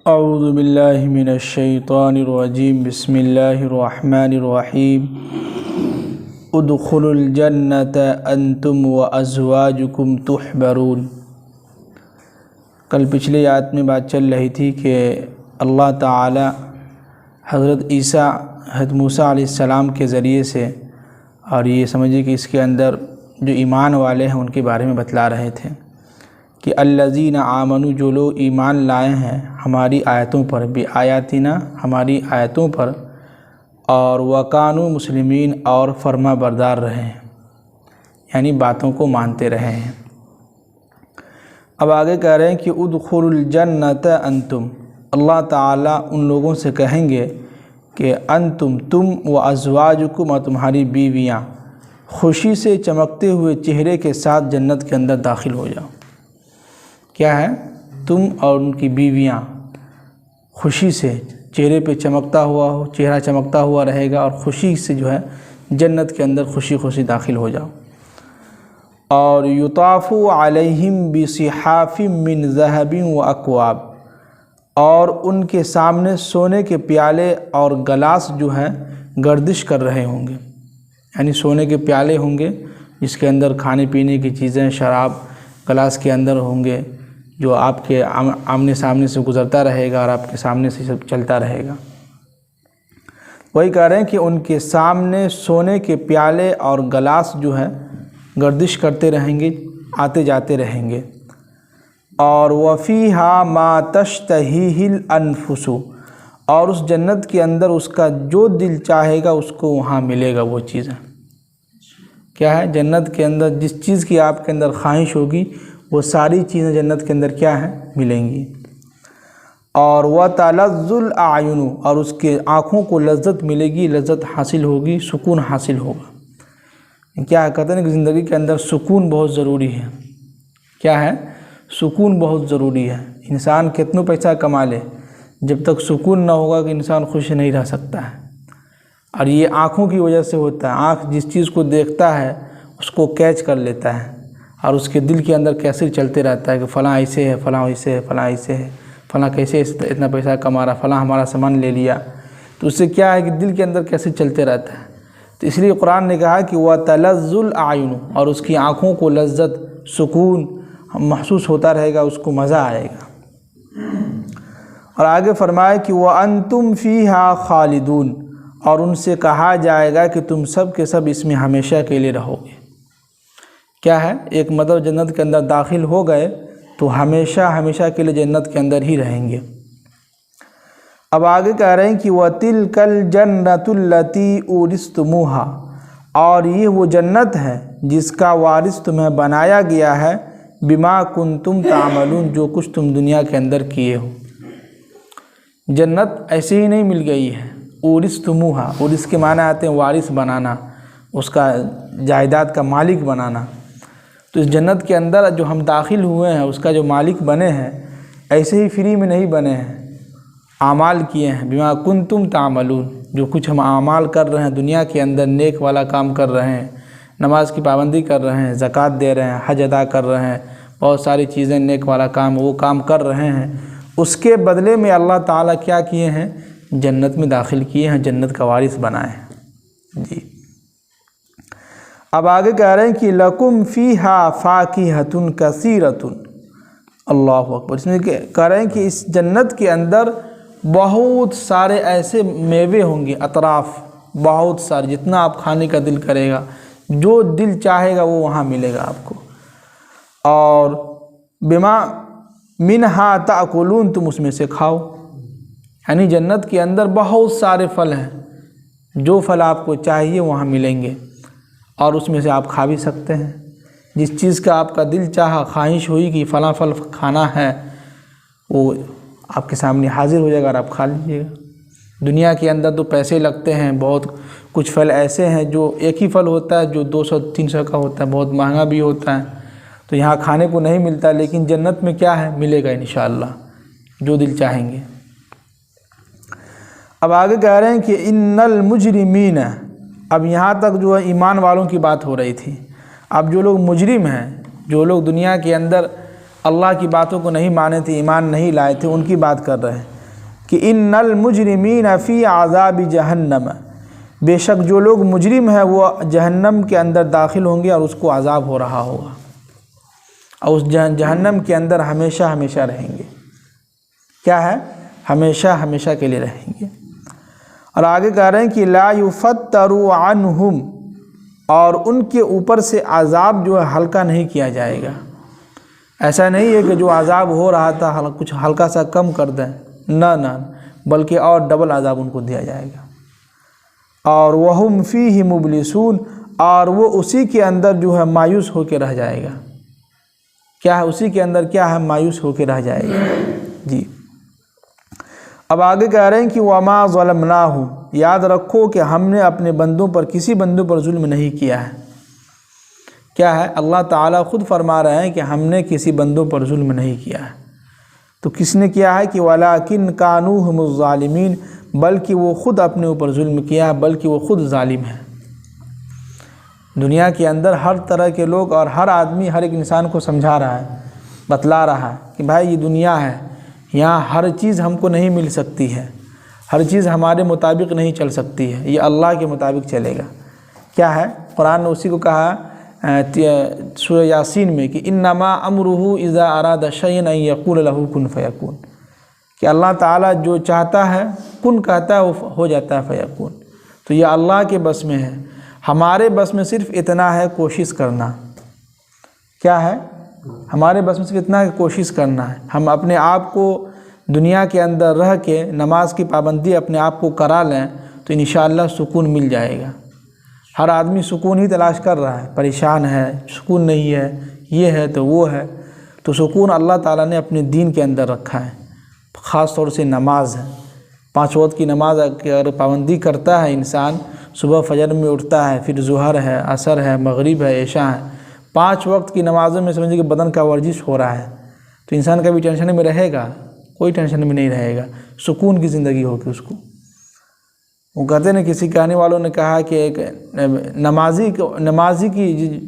اعوذ باللہ من الشیطان الرجیم بسم اللہ الرحمن الرحیم ادخلوا الجنۃ انتم وازواجکم تحبرون۔ کل پچھلی آیت میں بات چل رہی تھی کہ اللہ تعالی حضرت موسیٰ علیہ السلام کے ذریعے سے، اور یہ سمجھیے کہ اس کے اندر جو ایمان والے ہیں ان کے بارے میں بتلا رہے تھے کہ الذین آمنوا، جو لوگ ایمان لائے ہیں ہماری آیتوں پر، بآیاتنا ہماری آیتوں پر، اور وکانوا مسلمین، اور فرما بردار رہے ہیں، یعنی باتوں کو مانتے رہے ہیں۔ اب آگے کہہ رہے ہیں کہ ادخلوا الجنۃ انتم، اللہ تعالیٰ ان لوگوں سے کہیں گے کہ انتم، تم، وازواجکم، اور تمہاری بیویاں، خوشی سے چمکتے ہوئے چہرے کے ساتھ جنت کے اندر داخل ہو جاؤ۔ کیا ہے؟ تم اور ان کی بیویاں خوشی سے چہرے پہ چمکتا ہوا ہو، چہرہ چمکتا ہوا رہے گا، اور خوشی سے جو ہے جنت کے اندر خوشی خوشی داخل ہو جاؤ۔ اور یطاف علیہم بصحاف من ذہب واکواب، اور ان کے سامنے سونے کے پیالے اور گلاس جو ہے گردش کر رہے ہوں گے، یعنی سونے کے پیالے ہوں گے جس کے اندر کھانے پینے کی چیزیں، شراب گلاس کے اندر ہوں گے، جو آپ کے آمنے سامنے سے گزرتا رہے گا اور آپ کے سامنے سے چلتا رہے گا۔ وہی کہہ رہے ہیں کہ ان کے سامنے سونے کے پیالے اور گلاس جو ہے گردش کرتے رہیں گے، آتے جاتے رہیں گے۔ اور وفیہا ما تشتہیہ الانفس، اور اس جنت کے اندر اس کا جو دل چاہے گا اس کو وہاں ملے گا وہ چیزیں۔ کیا ہے؟ جنت کے اندر جس چیز کی آپ کے اندر خواہش ہوگی وہ ساری چیزیں جنت کے اندر کیا ہیں؟ ملیں گی۔ اور وَتَلَذُّ الْأَعْيُنُ، اور اس کے آنکھوں کو لذت ملے گی، لذت حاصل ہوگی، سکون حاصل ہوگا۔ کیا کہتے ہیں کہ زندگی کے اندر سکون بہت ضروری ہے۔ کیا ہے؟ سکون بہت ضروری ہے۔ انسان کتنا پیسہ کما لے، جب تک سکون نہ ہوگا کہ انسان خوش نہیں رہ سکتا ہے۔ اور یہ آنکھوں کی وجہ سے ہوتا ہے۔ آنکھ جس چیز کو دیکھتا ہے اس کو کیچ کر لیتا ہے، اور اس کے دل کے اندر کیسے چلتے رہتا ہے کہ فلاں ایسے ہے، فلاں ایسے ہے، فلاں ایسے ہے، فلاں کیسے اتنا پیسہ کما رہا، فلاں ہمارا سامان لے لیا، تو اس سے کیا ہے کہ دل کے اندر کیسے چلتے رہتا ہے۔ تو اس لیے قرآن نے کہا کہ وَتَلَذُّ الْأَعْيُنُ، اور اس کی آنکھوں کو لذت، سکون محسوس ہوتا رہے گا، اس کو مزہ آئے گا۔ اور آگے فرمائے کہ وَأَنْتُمْ فِيهَا خَالِدُونَ، اور ان سے کہا جائے گا کہ تم سب کے سب اس میں ہمیشہ کے لیے رہو گے۔ کیا ہے؟ ایک مطلب جنت کے اندر داخل ہو گئے تو ہمیشہ ہمیشہ کے لیے جنت کے اندر ہی رہیں گے۔ اب آگے کہہ رہے ہیں کہ وَتِلْكَ الْجَنَّةُ الَّتِي أُورِثْتُمُوهَا، اور یہ وہ جنت ہے جس کا وارث تمہیں بنایا گیا ہے، بِمَا كُنْتُمْ تَعْمَلُونَ، جو کچھ تم دنیا کے اندر کیے ہو۔ جنت ایسے ہی نہیں مل گئی ہے، أُورِثْتُمُوهَا، اور اس کے معنی آتے ہیں وارث بنانا، اس کا جائیداد کا مالک بنانا۔ تو اس جنت کے اندر جو ہم داخل ہوئے ہیں اس کا جو مالک بنے ہیں، ایسے ہی فری میں نہیں بنے ہیں، اعمال کیے ہیں، بما کنتم تعملون، جو کچھ ہم اعمال کر رہے ہیں دنیا کے اندر، نیک والا کام کر رہے ہیں، نماز کی پابندی کر رہے ہیں، زکوٰۃ دے رہے ہیں، حج ادا کر رہے ہیں، بہت ساری چیزیں نیک والا کام، وہ کام کر رہے ہیں، اس کے بدلے میں اللہ تعالیٰ کیا کیے ہیں؟ جنت میں داخل کیے ہیں، جنت کا وارث بنائے ہیں۔ جی اب آگے کہہ رہے ہیں کہ لَكُمْ فِيهَا فَاكِهَةٌ كَثِيرَةٌ، اللہ اکبر۔ اس میں کہہ رہے ہیں کہ اس جنت کے اندر بہت سارے ایسے میوے ہوں گے، اطراف بہت سارے، جتنا آپ کھانے کا دل کرے گا، جو دل چاہے گا وہ وہاں ملے گا آپ کو۔ اور بما منہا تاکلون، تم اس میں سے کھاؤ، یعنی جنت کے اندر بہت سارے پھل ہیں، جو پھل آپ کو چاہیے وہاں ملیں گے، اور اس میں سے آپ کھا بھی سکتے ہیں۔ جس چیز کا آپ کا دل چاہا، خواہش ہوئی کہ فلاں پھل کھانا ہے، وہ آپ کے سامنے حاضر ہو جائے گا اور آپ کھا لیجیے گا۔ دنیا کے اندر تو پیسے لگتے ہیں، بہت کچھ پھل ایسے ہیں جو ایک ہی پھل ہوتا ہے جو 200-300 کا ہوتا ہے، بہت مہنگا بھی ہوتا ہے، تو یہاں کھانے کو نہیں ملتا، لیکن جنت میں کیا ہے؟ ملے گا انشاءاللہ، جو دل چاہیں گے۔ اب آگے کہہ رہے ہیں کہ ان المجرمین، اب یہاں تک جو ہے ایمان والوں کی بات ہو رہی تھی، اب جو لوگ مجرم ہیں، جو لوگ دنیا کے اندر اللہ کی باتوں کو نہیں مانے تھے، ایمان نہیں لائے تھے، ان کی بات کر رہے ہیں کہ ان المجرمین فی عذاب جہنم، بے شک جو لوگ مجرم ہیں وہ جہنم کے اندر داخل ہوں گے اور اس کو عذاب ہو رہا ہوگا، اور اس جہنم کے اندر ہمیشہ ہمیشہ رہیں گے۔ کیا ہے؟ ہمیشہ ہمیشہ کے لیے رہیں گے۔ اور آگے کہہ رہے ہیں کہ لا یفتر عنہم، اور ان کے اوپر سے عذاب جو ہے ہلکا نہیں کیا جائے گا۔ ایسا نہیں ہے کہ جو عذاب ہو رہا تھا کچھ ہلکا سا کم کر دیں، نہ، بلکہ اور ڈبل عذاب ان کو دیا جائے گا۔ اور وہم فیہ مبلسون، اور وہ اسی کے اندر جو ہے مایوس ہو کے رہ جائے گا۔ کیا ہے؟ اسی کے اندر کیا ہے؟ مایوس ہو کے رہ جائے گا۔ جی اب آگے کہہ رہے ہیں کہ وما ظلمناہم، یاد رکھو کہ ہم نے اپنے بندوں پر کسی بندوں پر ظلم نہیں کیا ہے۔ کیا ہے؟ اللہ تعالیٰ خود فرما رہے ہیں کہ ہم نے کسی بندوں پر ظلم نہیں کیا ہے۔ تو کس نے کیا ہے؟ کہ وَلَٰكِن كَانُوا هُمُ الظَّالِمِينَ، بلکہ وہ خود اپنے اوپر ظلم کیا ہے، بلکہ وہ خود ظالم ہے۔ دنیا کے اندر ہر طرح کے لوگ اور ہر آدمی ہر ایک انسان کو سمجھا رہا ہے، بتلا رہا ہے کہ بھائی یہ دنیا ہے، یہاں ہر چیز ہم کو نہیں مل سکتی ہے، ہر چیز ہمارے مطابق نہیں چل سکتی ہے، یہ اللہ کے مطابق چلے گا۔ کیا ہے؟ قرآن نے اسی کو کہا سورہ یاسین میں کہ انما امرہ اذا اراد شیئا ان یقول له کن فیکون، کہ اللہ تعالیٰ جو چاہتا ہے کن کہتا ہے وہ ہو جاتا ہے فیکون۔ تو یہ اللہ کے بس میں ہے، ہمارے بس میں صرف اتنا ہے کوشش کرنا۔ کیا ہے؟ ہمارے بس میں صرف اتنا ہے کوشش کرنا ہے۔ ہم اپنے آپ کو دنیا کے اندر رہ کے نماز کی پابندی اپنے آپ کو کرا لیں تو انشاءاللہ سکون مل جائے گا۔ ہر آدمی سکون ہی تلاش کر رہا ہے، پریشان ہے، سکون نہیں ہے، یہ ہے تو وہ ہے۔ تو سکون اللہ تعالیٰ نے اپنے دین کے اندر رکھا ہے، خاص طور سے نماز ہے۔ 5 وقت کی نماز اگر پابندی کرتا ہے انسان، صبح فجر میں اٹھتا ہے، پھر ظہر ہے، عصر ہے، مغرب ہے، عشاء ہے، 5 وقت کی نمازوں میں سمجھے کہ بدن کا ورزش ہو رہا ہے، تو انسان کبھی ٹینشن میں رہے گا؟ کوئی ٹینشن میں نہیں رہے گا، سکون کی زندگی ہوگی اس کو۔ وہ کہتے ہیں کسی کہنے والوں نے کہا کہ ایک نمازی کی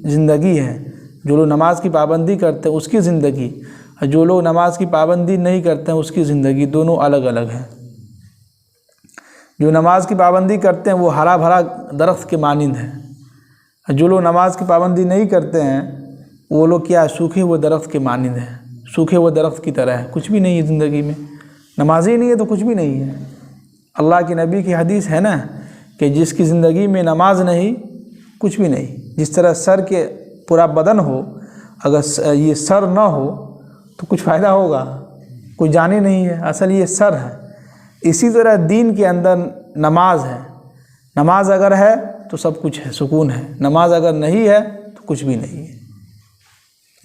زندگی ہے، جو لوگ نماز کی پابندی کرتے ہیں اس کی زندگی، اور جو لوگ نماز کی پابندی نہیں کرتے ہیں اس کی زندگی، دونوں الگ الگ ہیں۔ جو نماز کی پابندی کرتے ہیں وہ ہرا بھرا درخت کے مانند ہیں، جو لوگ نماز کی پابندی نہیں کرتے ہیں وہ لوگ کیا؟ سوکھے ہوئے درخت کے مانند ہیں، سوکھے ہوئے درخت کی طرح ہے، کچھ بھی نہیں ہے زندگی میں۔ نماز ہی نہیں ہے تو کچھ بھی نہیں ہے۔ اللہ کے نبی کی حدیث ہے نا کہ جس کی زندگی میں نماز نہیں، کچھ بھی نہیں۔ جس طرح سر کے پورا بدن ہو، اگر یہ سر نہ ہو تو کچھ فائدہ ہوگا؟ کوئی جان ہی نہیں ہے، اصل یہ سر ہے۔ اسی طرح دین کے اندر نماز ہے، نماز اگر ہے تو سب کچھ ہے، سکون ہے، نماز اگر نہیں ہے تو کچھ بھی نہیں ہے۔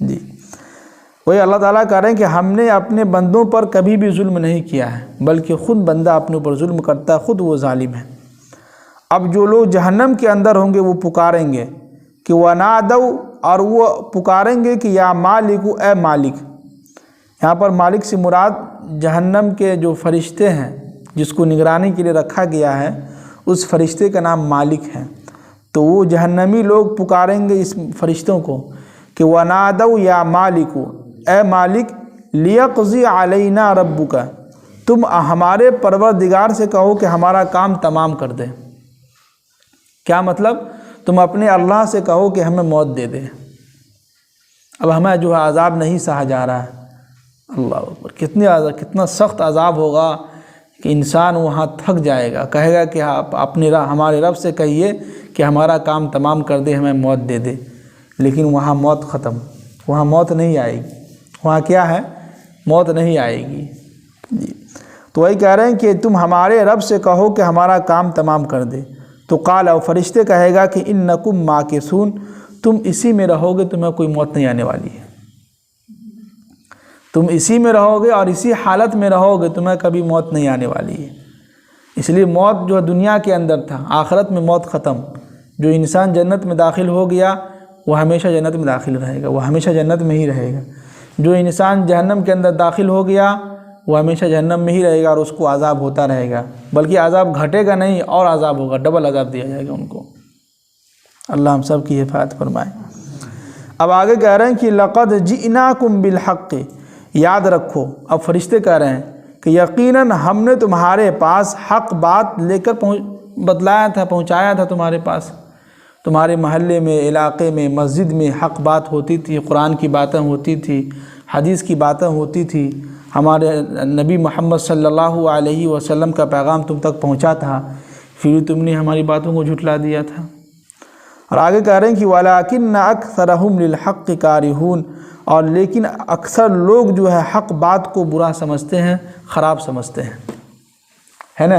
جی وہی اللہ تعالیٰ کہہ رہے ہیں کہ ہم نے اپنے بندوں پر کبھی بھی ظلم نہیں کیا ہے، بلکہ خود بندہ اپنے اوپر ظلم کرتا ہے، خود وہ ظالم ہے۔ اب جو لوگ جہنم کے اندر ہوں گے وہ پکاریں گے کہ وَنَادَوْا، اور وہ پکاریں گے کہ یا مالک، اے مالک۔ یہاں پر مالک سے مراد جہنم کے جو فرشتے ہیں جس کو نگرانی کے لیے رکھا گیا ہے، اس فرشتے کا نام مالک ہے۔ تو وہ جہنمی لوگ پکاریں گے اس فرشتوں کو کہ وَنَادَوْا یا مالک، اے مالک، لیقضی علینا ربک، تم ہمارے پروردگار سے کہو کہ ہمارا کام تمام کر دے۔ کیا مطلب؟ تم اپنے اللہ سے کہو کہ ہمیں موت دے دے، اب ہمیں جو ہے عذاب نہیں سہا جا رہا ہے۔ اللہ اکبر، کتنا سخت عذاب ہوگا کہ انسان وہاں تھک جائے گا، کہے گا کہ آپ ہمارے رب سے کہیے کہ ہمارا کام تمام کر دے، ہمیں موت دے دے۔ لیکن وہاں موت ختم، وہاں موت نہیں آئے گی۔ وہاں کیا ہے؟ موت نہیں آئے گی۔ جی تو وہی کہہ رہے ہیں کہ تم ہمارے رب سے کہو کہ ہمارا کام تمام کر دے۔ تو قال، اور فرشتے کہے گا کہ انکم ماکثون، تم اسی میں رہو گے، تمہیں کوئی موت نہیں آنے والی ہے۔ تم اسی میں رہو گے اور اسی حالت میں رہو گے، تمہیں کبھی موت نہیں آنے والی ہے۔ اس لیے موت جو دنیا کے اندر تھا، آخرت میں موت ختم۔ جو انسان جنت میں داخل ہو گیا وہ ہمیشہ جنت میں داخل رہے گا، وہ ہمیشہ جنت میں ہی رہے گا۔ جو انسان جہنم کے اندر داخل ہو گیا وہ ہمیشہ جہنم میں ہی رہے گا اور اس کو عذاب ہوتا رہے گا، بلکہ عذاب گھٹے گا نہیں، اور عذاب ہوگا، ڈبل عذاب دیا جائے گا ان کو۔ اللہ ہم سب کی حفاظت فرمائے۔ اب آگے کہہ رہے ہیں کہ لقد جئناکم بالحق، یاد رکھو، اب فرشتے کہہ رہے ہیں کہ یقیناً ہم نے تمہارے پاس حق بات لے کر بتلایا تھا، پہنچایا تھا تمہارے پاس۔ تمہارے محلے میں، علاقے میں، مسجد میں حق بات ہوتی تھی، قرآن کی باتیں ہوتی تھی، حدیث کی باتیں ہوتی تھی، ہمارے نبی محمد صلی اللہ علیہ وسلم کا پیغام تم تک پہنچا تھا، پھر تم نے ہماری باتوں کو جھٹلا دیا تھا۔ اور آگے کہہ رہے ہیں کہ وَلَٰكِنَّ أَكْثَرَهُمْ لِلْحَقِّ كَارِهُونَ، اور لیکن اکثر لوگ جو ہے حق بات کو برا سمجھتے ہیں، خراب سمجھتے ہیں، ہے نا؟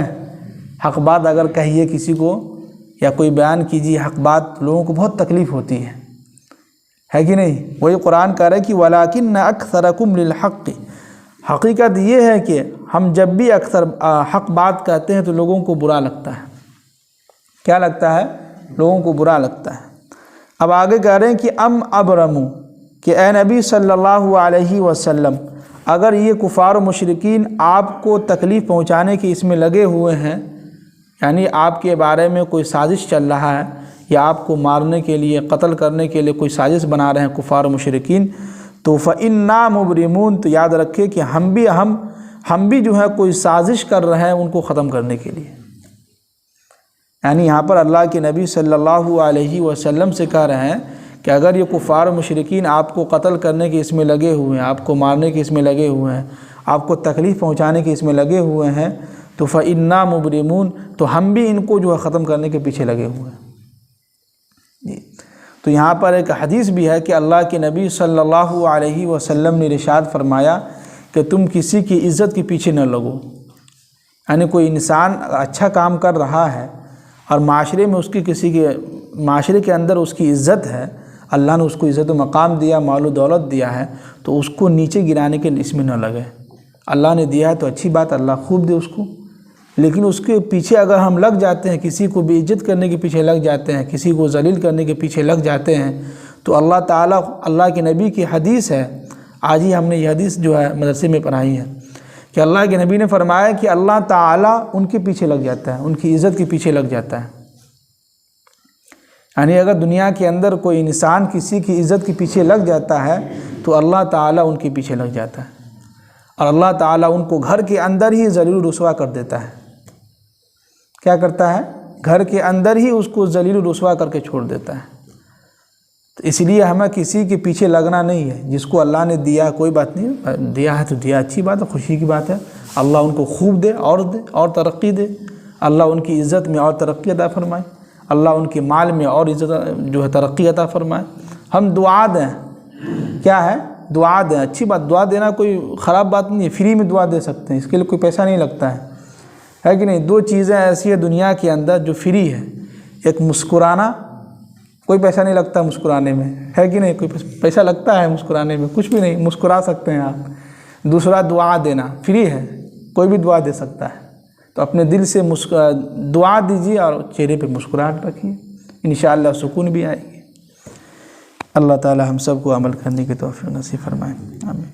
حق بات اگر کہیے کسی کو یا کوئی بیان کیجیے حق بات، لوگوں کو بہت تکلیف ہوتی ہے کہ نہیں؟ وہی قرآن کہہ رہا ہے کہ وَلَٰكِنَّ أَكْثَرَكُمْ لِلْحَقِّ، حقیقت یہ ہے کہ ہم جب بھی اکثر حق بات کہتے ہیں تو لوگوں کو برا لگتا ہے۔ کیا لگتا ہے؟ لوگوں کو برا لگتا ہے۔ اب آگے کہہ رہے ہیں کہ ابرمو، کہ اے نبی صلی اللہ علیہ وسلم، اگر یہ کفار و مشرکین آپ کو تکلیف پہنچانے کے اس میں لگے ہوئے ہیں، یعنی آپ کے بارے میں کوئی سازش چل رہا ہے یا آپ کو مارنے کے لیے، قتل کرنے کے لیے کوئی سازش بنا رہے ہیں کفار و مشرکین، تو فَإِنَّا مُبْرِمُونَ، تو یاد رکھے کہ ہم بھی جو ہے کوئی سازش کر رہے ہیں ان کو ختم کرنے کے لیے۔ یعنی یہاں پر اللہ کے نبی صلی اللہ علیہ وسلم سے کہہ رہے ہیں کہ اگر یہ کفار و مشرکین آپ کو قتل کرنے کے اس میں لگے ہوئے ہیں، آپ کو مارنے کے اس میں لگے ہوئے ہیں، آپ کو تکلیف پہنچانے کے اس میں لگے ہوئے ہیں، تو فَإِنَّا مُبْرِمُونَ، تو ہم بھی ان کو جو ہے ختم کرنے کے پیچھے لگے ہوئے ہیں۔ تو یہاں پر ایک حدیث بھی ہے کہ اللہ کے نبی صلی اللہ علیہ وسلم نے ارشاد فرمایا کہ تم کسی کی عزت کے پیچھے نہ لگو۔ یعنی کوئی انسان اچھا کام کر رہا ہے اور معاشرے میں معاشرے کے اندر اس کی عزت ہے، اللہ نے اس کو عزت و مقام دیا، مال و دولت دیا ہے، تو اس کو نیچے گرانے کے اس میں نہ لگے۔ اللہ نے دیا ہے تو اچھی بات، اللہ خوب دے اس کو، لیکن اس کے پیچھے اگر ہم لگ جاتے ہیں، کسی کو بے عزت کرنے کے پیچھے لگ جاتے ہیں، کسی کو ذلیل کرنے کے پیچھے لگ جاتے ہیں، تو اللہ تعالیٰ، اللہ کے نبی کی حدیث ہے، آج ہی ہم نے یہ حدیث جو ہے مدرسے میں پڑھائی ہے کہ اللہ کے نبی نے فرمایا کہ اللہ تعالیٰ ان کے پیچھے لگ جاتا ہے، ان کی عزت کے پیچھے لگ جاتا ہے۔ یعنی اگر دنیا کے اندر کوئی انسان کسی کی عزت کے پیچھے لگ جاتا ہے تو اللہ تعالیٰ ان کے پیچھے لگ جاتا ہے، اور اللہ تعالیٰ ان کو گھر کے اندر ہی ذلیل و رسوا کر دیتا ہے۔ کیا کرتا ہے؟ گھر کے اندر ہی اس کو ذلیل و رسوا کر کے چھوڑ دیتا ہے۔ تو اس لیے ہمیں کسی کے پیچھے لگنا نہیں ہے۔ جس کو اللہ نے دیا کوئی بات نہیں، دیا ہے تو دیا، اچھی بات ہے، خوشی کی بات ہے، اللہ ان کو خوب دے اور ترقی دے، اللہ ان کی عزت میں اور ترقی عطا فرمائے، اللہ ان کے مال میں اور عزت جو ہے ترقی عطا فرمائے۔ ہم دعا دیں، کیا ہے؟ دعا دیں، اچھی بات، دعا دینا کوئی خراب بات نہیں ہے، فری میں دعا دے سکتے ہیں، اس کے لیے کوئی پیسہ نہیں لگتا ہے کہ نہیں؟ دو چیزیں ایسی ہیں دنیا کے اندر جو فری ہے، ایک مسکرانا، کوئی پیسہ نہیں لگتا مسکرانے میں، ہے کہ نہیں؟ کوئی پیسہ لگتا ہے مسکرانے میں؟ کچھ بھی نہیں، مسکرا سکتے ہیں آپ۔ دوسرا دعا دینا فری ہے، کوئی بھی دعا دے سکتا ہے۔ تو اپنے دل سے دعا دیجیے اور چہرے پہ مسکراہٹ رکھیے، انشاءاللہ سکون بھی آئے گی۔ اللہ تعالی ہم سب کو عمل کرنے کی توفیق نصیب فرمائے، آمین۔